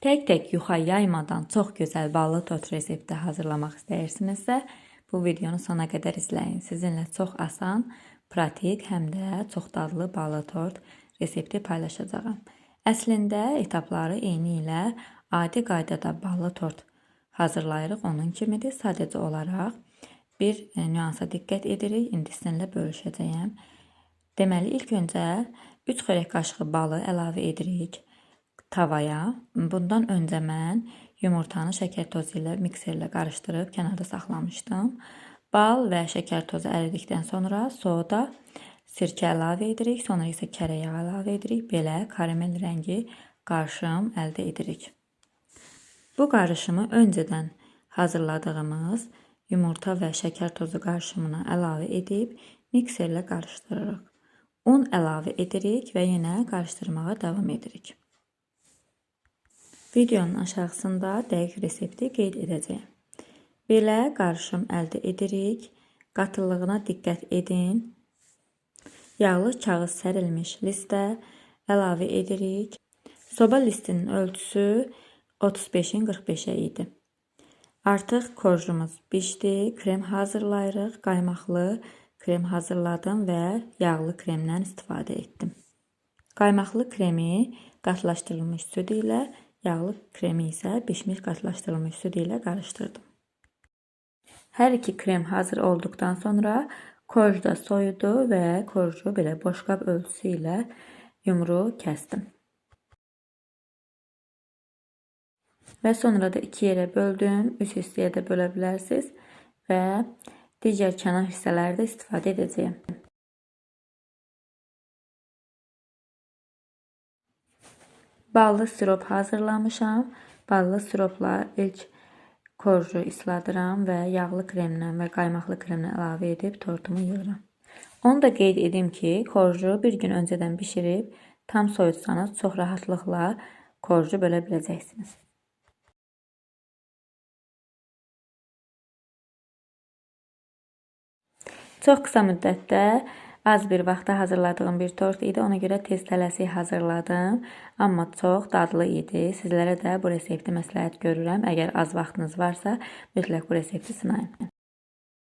Tək-tək yuxa yaymadan çox gözəl ballı tort resepti hazırlamaq istəyirsinizsə, bu videonu sona qədər izləyin. Sizinlə çox asan, pratik, həm də çox dadlı ballı tort resepti paylaşacağam. Əslində etapları eyni ilə adi qaydada ballı tort hazırlayırıq, onun kimidir. Sadəcə olaraq bir nüansa diqqət edirik. İndi sizinlə bölüşəcəyəm. Deməli, ilk öncə 3 xörək qaşığı balı əlavə edirik tavaya. Bundan öncə mən yumurtanı şəkər tozu ilə mikserlə qarışdırıb kənarda saxlamışdım. Bal və şəkər tozu əridikdən sonra soda, sirkə əlavə edirik. Sonra isə kərə yağı əlavə edirik. Belə karamel rəngi qarışım əldə edirik. Bu qarışımı öncədən hazırladığımız yumurta və şəkər tozu qarışımına əlavə edib mikserlə qarışdırırıq. Un əlavə edirik və yenə qarışdırmağa davam edirik. Videonun aşağısında dəqiq resepti qeyd edəcəyim. Belə qarışım əldə edirik. Qatılığına diqqət edin. Yağlı kağız sərilmiş listə əlavə edirik. Soba listinin ölçüsü 35-in 45-ə idi. Artıq korjumuz bişdi. Krem hazırlayırıq. Qaymaqlı krem hazırladım və yağlı kremdən istifadə etdim. Qaymaqlı kremi qatlaşdırılmış süd ilə, yağlı kremi isə bişmiş qatlaşdırılmış süd ilə qarışdırdım. Hər iki krem hazır olduqdan sonra korju da soyudu və korju belə boşqab ölçüsü ilə yumru kəsdim. Və sonra da iki yerə böldüm. 3 hissəyə də bölə bilərsiniz və digər kənar hissələrdə istifadə edəcəyim. Ballı sirop hazırlamışam. Ballı siropla ilk korju isladıram və yağlı kremdən və qaymaqlı kremdən əlavə edib tortumu yığıram. Onu da qeyd edim ki, korju bir gün öncədən bişirib tam soyutsanız çox rahatlıqla korju bölə biləcəksiniz. Çox qısa müddətdə az bir vaxtda hazırladığım bir tort idi. Ona görə tez tələsik hazırladım. Amma çox dadlı idi. Sizlərə də bu resepti məsləhət görürəm. Əgər az vaxtınız varsa, mütləq bu resepti sınayın.